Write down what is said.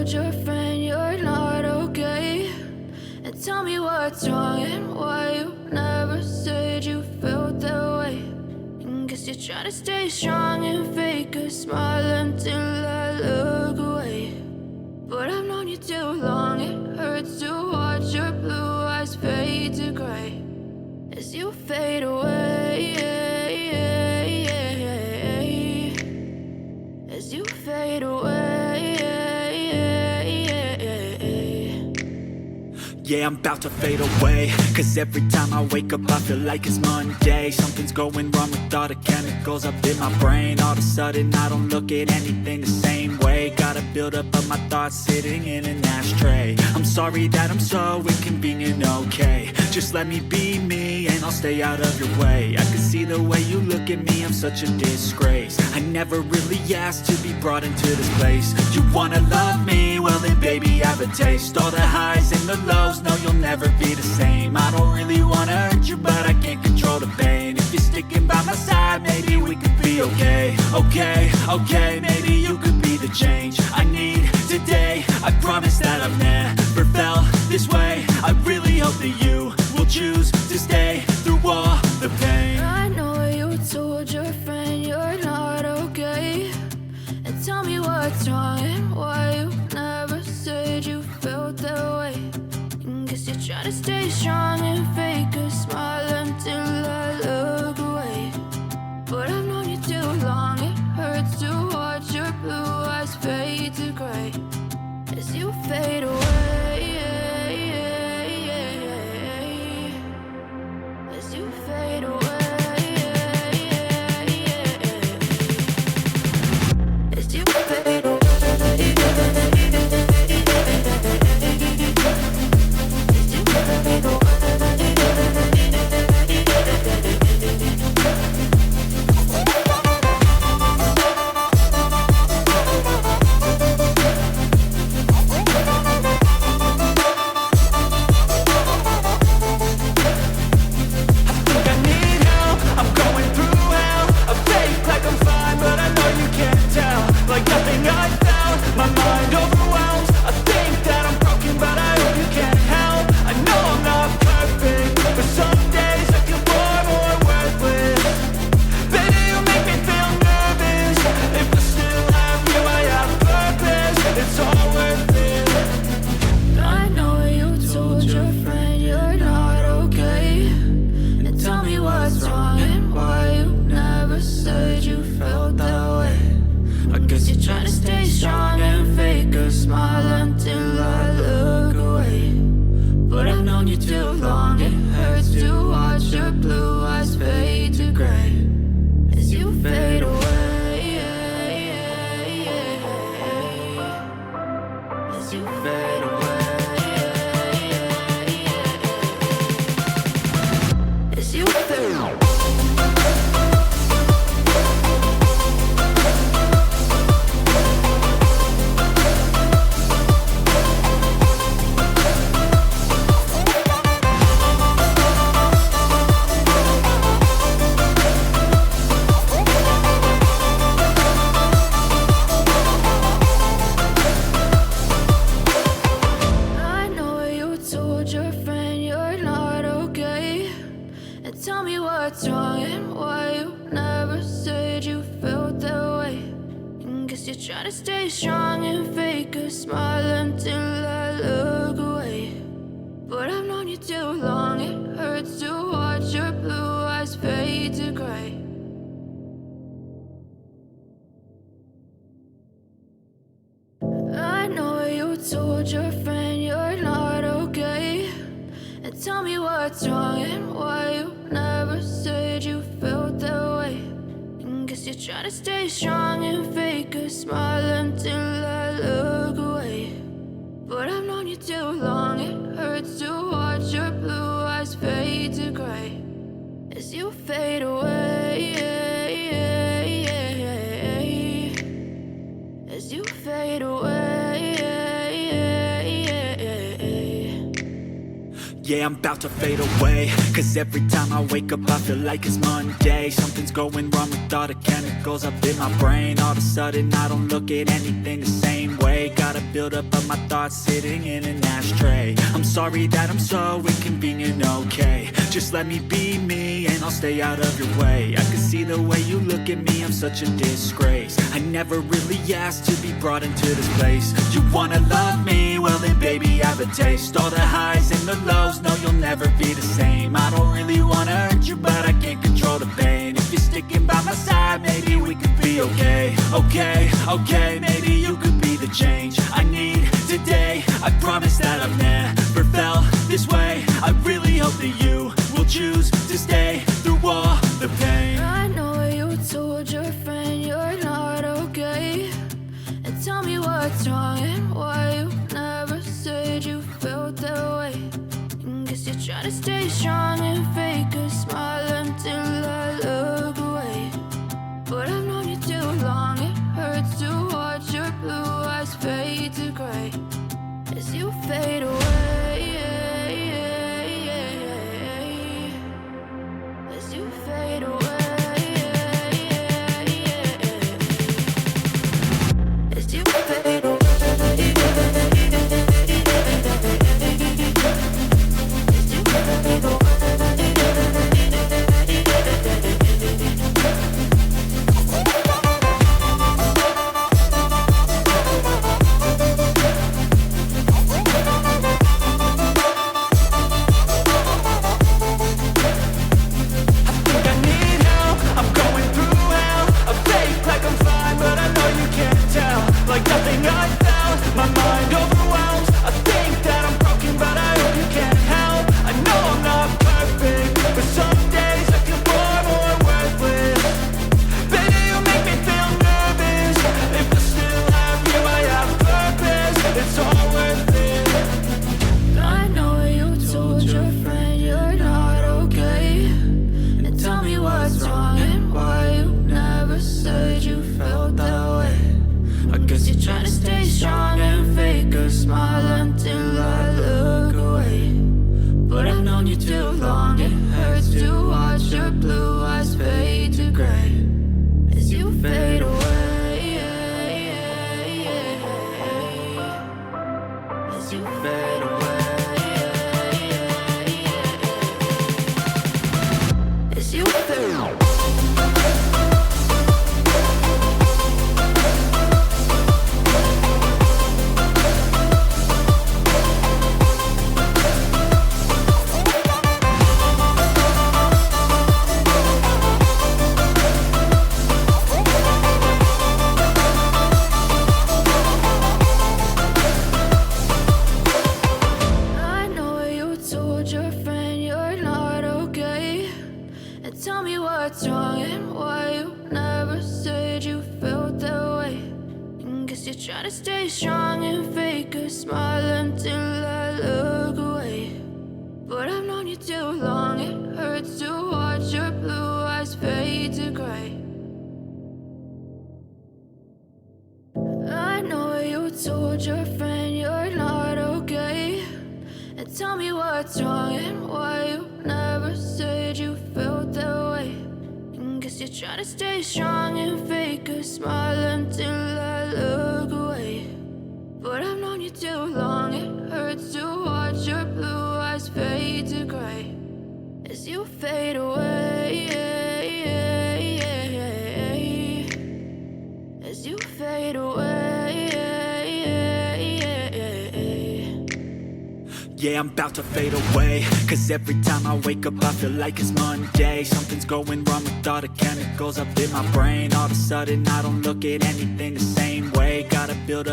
told your friend you're not okay? And tell me what's wrong and why you never said you felt that way. And guess you're trying to stay strong and fake a smile until I look away. But I've known you too long, it hurts to watch your blue eyes fade to gray as you fade away, as you fade away. Yeah, I'm about to fade away, cause every time I wake up I feel like it's Monday. Something's going wrong with all the chemicals up in my brain. All of a sudden I don't look at anything the same way. Gotta build up of my thoughts sitting in an ashtray. I'm sorry that I'm so inconvenient, okay? Just let me be me and I'll stay out of your way. I can see the way you look at me, I'm such a disgrace. I never really asked to be brought into this place. You wanna love me? Well then baby, have a taste. All the highs and the lows, no, you'll never be the same. I don't really wanna hurt you, but I can't control the pain. If you're sticking by my side, maybe we could be okay. Okay, maybe you could be the change I need today. I promise that I've never felt this way. I really hope that you will choose to stay through all the pain. I know you told your friend you're not okay. And tell me what's wrong and why you never said you felt that way. And guess you're trying to stay strong and fake a smile until I look away. But I've known you too long, it hurts to watch your blue eyes fade to gray as you fade away, as you fade away. As you fade away. Try to stay strong and fake a smile until I look away. But I've known you too long, it hurts to watch your blue eyes fade to gray as you fade away, as you fade away. Yeah, I'm about to fade away, cause every time I wake up I feel like it's Monday. Something's going wrong with all the chemicals up in my brain. All of a sudden I don't look at anything the same way. Gotta a buildup of my thoughts sitting in an ashtray. I'm sorry that I'm so inconvenient, okay. Just let me be me and I'll stay out of your way. I can see the way you look at me, I'm such a disgrace. I never really asked to be brought into this place. You wanna love me? Well then baby, have a taste. All the highs and the lows, no you'll never be the same. I don't really wanna hurt you, but I can't control the pain. If you're sticking by my side, maybe we could be okay. Okay, maybe you could be the change I need today. I promise that I've never felt this way. I really hope that you will choose to stay through all the pain. I know you told your friend you're not okay, and tell me what's wrong and why you never said you felt that way. Guess you're trying to stay strong and fake a smile until I look away. But I've known you too long, it hurts to watch your blue eyes fade to gray as you fade away. As you fade away. As you fade away. Try to stay strong and fake a smile until I look away. But I've known you too long, it hurts to watch your blue eyes fade to gray. I know you told your friend you're not okay, and tell me what's wrong and why you never said you felt that way. Guess you're trying to stay strong and fake a smile until I look away. But I've known you too long, it hurts to watch your blue eyes fade to gray as you fade away. As you fade away. Yeah, I'm about to fade away, cause every time I wake up I feel like it's Monday. Something's going wrong with all the chemicals up in my brain. All of a sudden I don't look at anything the same way. Gotta build up